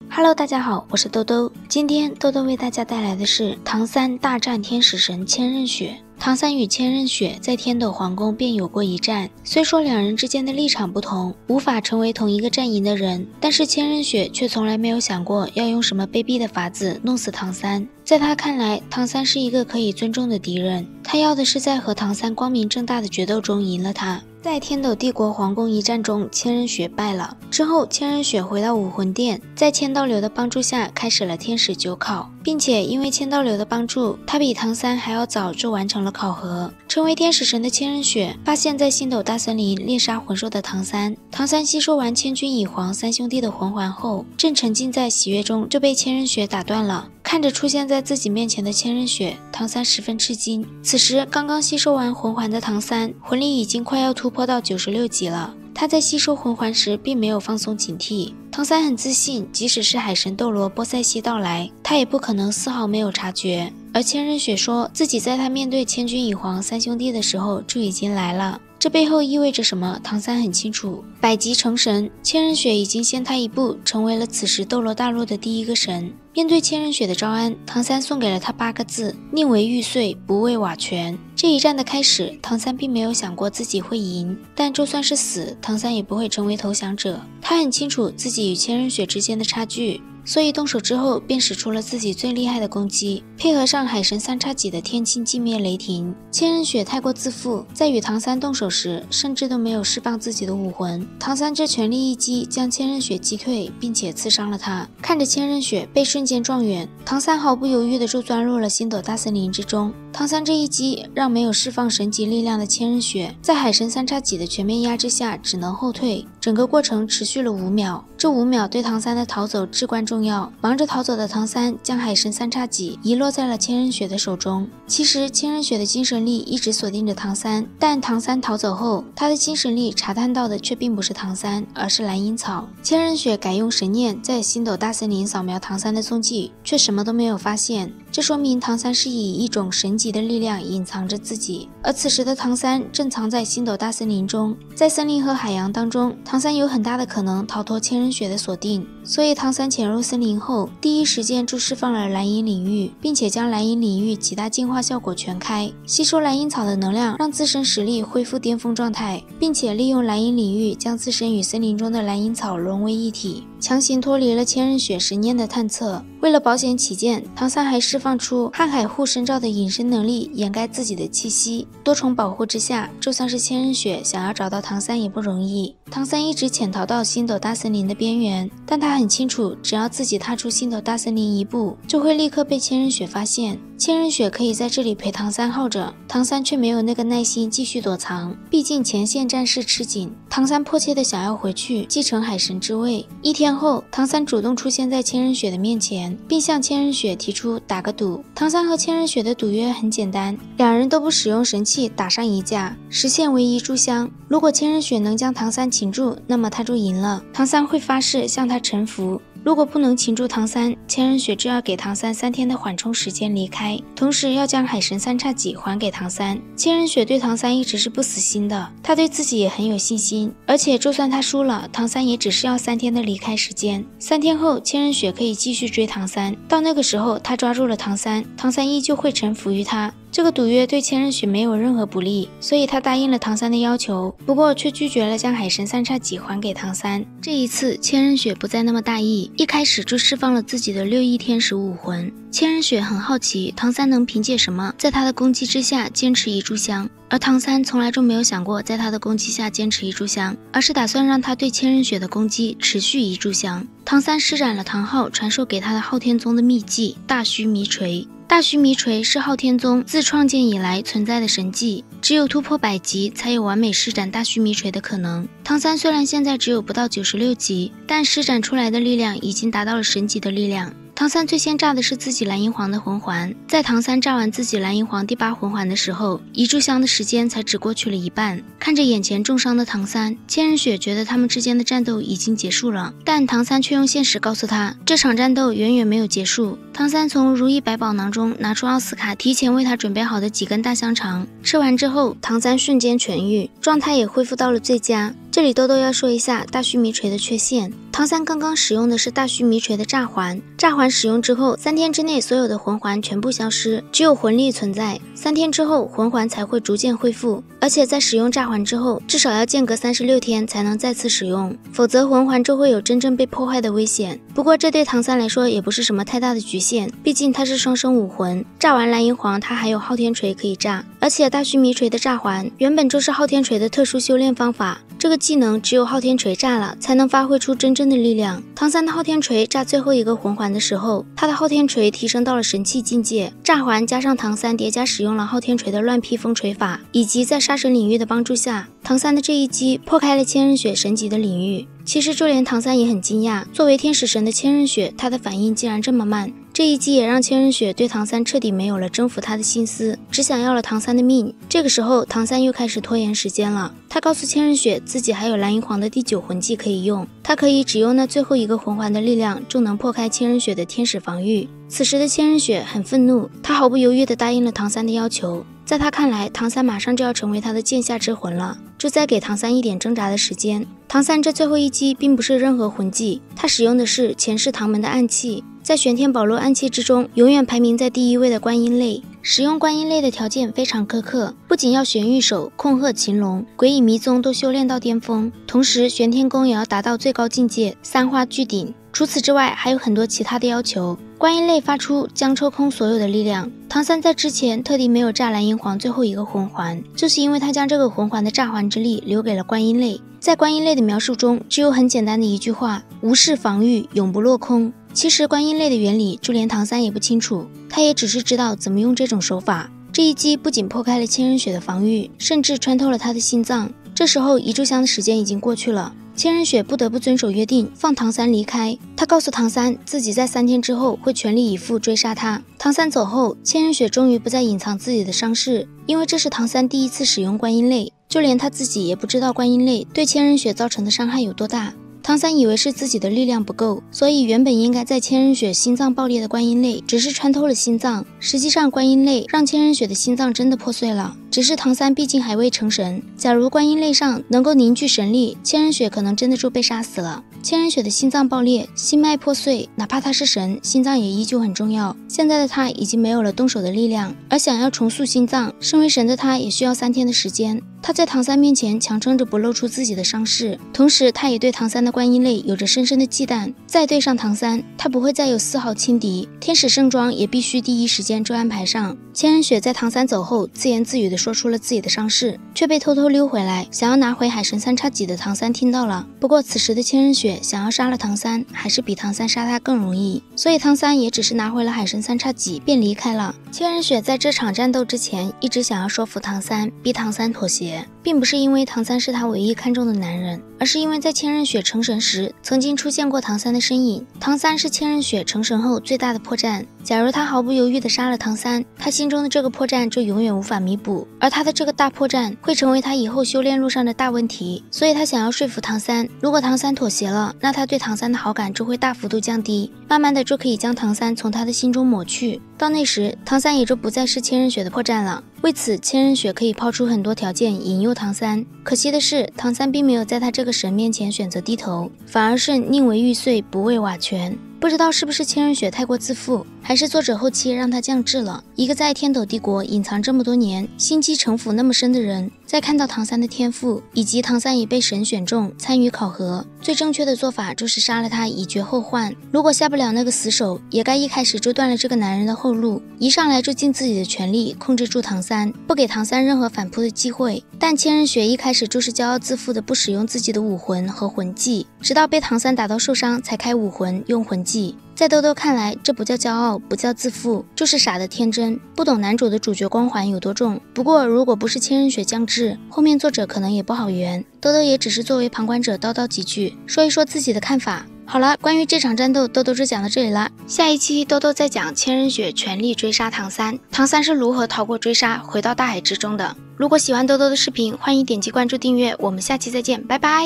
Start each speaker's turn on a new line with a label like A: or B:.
A: Hello， 大家好，我是兜兜。今天兜兜为大家带来的是唐三大战天使神千仞雪。唐三与千仞雪在天斗皇宫便有过一战，虽说两人之间的立场不同，无法成为同一个战营的人，但是千仞雪却从来没有想过要用什么卑鄙的法子弄死唐三。在他看来，唐三是一个可以尊重的敌人，他要的是在和唐三光明正大的决斗中赢了他。在天斗帝国皇宫一战中，千仞雪败了之后，千仞雪回到武魂殿，在千道流的帮助下开始了天使九考，并且因为千道流的帮助，他比唐三还要早就完成了考核。成为天使神的千仞雪发现在星斗大森林猎杀魂兽的唐三吸收完千钧蚁皇三兄弟的魂环后，正沉浸在喜悦中就被千仞雪打断了。看着出现在自己面前的千仞雪，唐三十分吃惊。此时刚刚吸收完魂环的唐三魂力已经快要突破到96级了。他在吸收魂环时并没有放松警惕，唐三很自信，即使是海神斗罗波塞西到来，他也不可能丝毫没有察觉。而千仞雪说自己在他面对千钧蚁皇三兄弟的时候就已经来了，这背后意味着什么？唐三很清楚。百级成神，千仞雪已经先他一步成为了此时斗罗大陆的第一个神。面对千仞雪的招安，唐三送给了他8个字：宁为玉碎，不为瓦全。这一战的开始，唐三并没有想过自己会赢，但就算是死，唐三也不会成为投降者。他很清楚自己与千仞雪之间的差距，所以动手之后便使出了自己最厉害的攻击，配合上海神3叉戟的天青寂灭雷霆。千仞雪太过自负，在与唐三动手时甚至都没有释放自己的武魂，唐三这全力一击将千仞雪击退，并且刺伤了他。看着千仞雪被瞬间撞远，唐三毫不犹豫的就钻入了星斗大森林之中。唐三这一击让没有释放神级力量的千仞雪在海神3叉戟的全面压制下只能后退，整个过程持续了5秒。这5秒对唐三的逃走至关重要，忙着逃走的唐三将海神3叉戟遗落在了千仞雪的手中。其实千仞雪的精神力一直锁定着唐三，但唐三逃走后，他的精神力查探到的却并不是唐三，而是蓝银草。千仞雪改用神念在星斗大森林扫描唐三的踪迹，却什么都没有发现，这说明唐三是以一种神级的力量隐藏着自己。而此时的唐三正藏在星斗大森林中，在森林和海洋当中，唐三有很大的可能逃脱千仞雪的锁定，所以唐三潜入森林后，第一时间就释放了蓝银领域，并且将蓝银领域极大净化效果全开，吸收蓝银草的能量，让自身实力恢复巅峰状态，并且利用蓝银领域将自身与森林中的蓝银草融为一体，强行脱离了千仞雪神念的探测。为了保险起见，唐三还释放出瀚海护身罩的隐身能力，掩盖自己的气息。多重保护之下，就算是千仞雪想要找到唐三也不容易。唐三一直潜逃到星斗大森林的边缘，但他很清楚，只要自己踏出星斗大森林一步，就会立刻被千仞雪发现。千仞雪可以在这里陪唐三耗着，唐三却没有那个耐心继续躲藏，毕竟前线战事吃紧。唐三迫切的想要回去继承海神之位。1天后，唐三主动出现在千仞雪的面前，并向千仞雪提出打个赌。唐三和千仞雪的赌约很简单，两人都不使用神器打上一架，实现唯一炷香。如果千仞雪能将唐三擒住，那么他就赢了，唐三会发誓向他臣服。如果不能擒住唐三，千仞雪就要给唐三3天的缓冲时间离开，同时要将海神3叉戟还给唐三。千仞雪对唐三一直是不死心的，他对自己也很有信心，而且就算他输了，唐三也只是要3天的离开时间。3天后，千仞雪可以继续追唐三，到那个时候他抓住了唐三，唐三依旧会臣服于他。这个赌约对千仞雪没有任何不利，所以他答应了唐三的要求，不过却拒绝了将海神3叉戟还给唐三。这一次千仞雪不再那么大意，一开始就释放了自己的6翼天使武魂。千仞雪很好奇唐三能凭借什么在他的攻击之下坚持一炷香，而唐三从来就没有想过在他的攻击下坚持一炷香，而是打算让他对千仞雪的攻击持续一炷香。唐三施展了唐昊传授给他的昊天宗的秘技大须弥锤。大须弥锤是昊天宗自创建以来存在的神技，只有突破100级才有完美施展大须弥锤的可能。唐三虽然现在只有不到96级，但施展出来的力量已经达到了神级的力量。唐三最先炸的是自己蓝银皇的魂环，在唐三炸完自己蓝银皇第8魂环的时候，一炷香的时间才只过去了一半。看着眼前重伤的唐三，千仞雪觉得他们之间的战斗已经结束了，但唐三却用现实告诉他，这场战斗远远没有结束。唐三从如意百宝囊中拿出奥斯卡提前为他准备好的几根大香肠，吃完之后，唐三瞬间痊愈，状态也恢复到了最佳。这里豆豆要说一下大须弥锤的缺陷。唐三刚刚使用的是大须弥锤的炸环，炸环使用之后，3天之内所有的魂环全部消失，只有魂力存在。3天之后，魂环才会逐渐恢复，而且在使用炸环之后，至少要间隔36天才能再次使用，否则魂环就会有真正被破坏的危险。不过这对唐三来说也不是什么太大的局限，毕竟他是双生武魂，炸完蓝银皇他还有昊天锤可以炸，而且大须弥锤的炸环原本就是昊天锤的特殊修炼方法，这个技能只有昊天锤炸了才能发挥出真正的力量。唐三的昊天锤炸最后一个魂环的时候，他的昊天锤提升到了神器境界，炸环加上唐三叠加使用了昊天锤的乱披风锤法，以及在杀神领域的帮助下，唐三的这一击破开了千仞雪神级的领域。其实就连唐三也很惊讶，作为天使神的千仞雪，他的反应竟然这么慢。这一击也让千仞雪对唐三彻底没有了征服他的心思，只想要了唐三的命。这个时候，唐三又开始拖延时间了。他告诉千仞雪，自己还有蓝银皇的第9魂技可以用，他可以只用那最后一个魂环的力量，就能破开千仞雪的天使防御。此时的千仞雪很愤怒，他毫不犹豫地答应了唐三的要求。在他看来，唐三马上就要成为他的剑下之魂了，就再给唐三一点挣扎的时间。唐三这最后一击并不是任何魂技，他使用的是前世唐门的暗器，在玄天宝录暗器之中，永远排名在第1位的观音类。使用观音类的条件非常苛刻，不仅要玄玉手、控鹤擒龙、鬼影迷踪都修炼到巅峰，同时玄天功也要达到最高境界3花聚顶。除此之外，还有很多其他的要求。观音类发出将抽空所有的力量。唐三在之前特地没有炸蓝银皇最后一个魂环，就是因为他将这个魂环的炸环之力留给了观音类。在观音类的描述中，只有很简单的一句话：无视防御，永不落空。其实观音类的原理就连唐三也不清楚，他也只是知道怎么用这种手法。这一击不仅破开了千仞雪的防御，甚至穿透了他的心脏。这时候一炷香的时间已经过去了，千仞雪不得不遵守约定，放唐三离开。他告诉唐三，自己在3天之后会全力以赴追杀他。唐三走后，千仞雪终于不再隐藏自己的伤势，因为这是唐三第一次使用观音类，就连他自己也不知道观音类对千仞雪造成的伤害有多大。唐三以为是自己的力量不够，所以原本应该在千仞雪心脏爆裂的观音类只是穿透了心脏，实际上观音类让千仞雪的心脏真的破碎了。只是唐三毕竟还未成神，假如观音类上能够凝聚神力，千仞雪可能真的就被杀死了。千仞雪的心脏爆裂，心脉破碎，哪怕他是神，心脏也依旧很重要。现在的他已经没有了动手的力量，而想要重塑心脏，身为神的他也需要3天的时间。他在唐三面前强撑着不露出自己的伤势，同时他也对唐三的观音类有着深深的忌惮。再对上唐三，他不会再有丝毫轻敌，天使盛装也必须第一时间就安排上。千仞雪在唐三走后自言自语地说出了自己的伤势，却被偷偷溜回来想要拿回海神3叉戟的唐三听到了。不过此时的千仞雪想要杀了唐三，还是比唐三杀他更容易，所以唐三也只是拿回了海神3叉戟便离开了。千仞雪在这场战斗之前一直想要说服唐三，逼唐三妥协，并不是因为唐三是他唯一看中的男人，而是因为在千仞雪成神时曾经出现过唐三的身影。唐三是千仞雪成神后最大的破绽，假如他毫不犹豫地杀了唐三，他心中的这个破绽就永远无法弥补，而他的这个大破绽会成为他以后修炼路上的大问题。所以他想要说服唐三，如果唐三妥协了，那他对唐三的好感就会大幅度降低，慢慢的就可以将唐三从他的心中抹去。到那时，唐三也就不再是千仞雪的破绽了。为此，千仞雪可以抛出很多条件引诱唐三，可惜的是，唐三并没有在他这个神面前选择低头，反而是宁为玉碎不为瓦全。不知道是不是千仞雪太过自负，还是作者后期让他降智了。一个在天斗帝国隐藏这么多年，心机城府那么深的人，在看到唐三的天赋，以及唐三已被神选中参与考核，最正确的做法就是杀了他以绝后患。如果下不了那个死手，也该一开始就断了这个男人的后路，一上来就尽自己的全力控制住唐三，不给唐三任何反扑的机会。但千仞雪一开始就是骄傲自负的不使用自己的武魂和魂技，直到被唐三打到受伤才开武魂用魂技。在豆豆看来，这不叫骄傲，不叫自负，就是傻的天真，不懂男主的主角光环有多重。不过如果不是千仞雪降智，后面作者可能也不好圆。豆豆也只是作为旁观者叨叨几句，说一说自己的看法。好了，关于这场战斗，豆豆就讲到这里了。下一期豆豆再讲千仞雪全力追杀唐三，唐三是如何逃过追杀，回到大海之中的。如果喜欢豆豆的视频，欢迎点击关注订阅，我们下期再见，拜拜。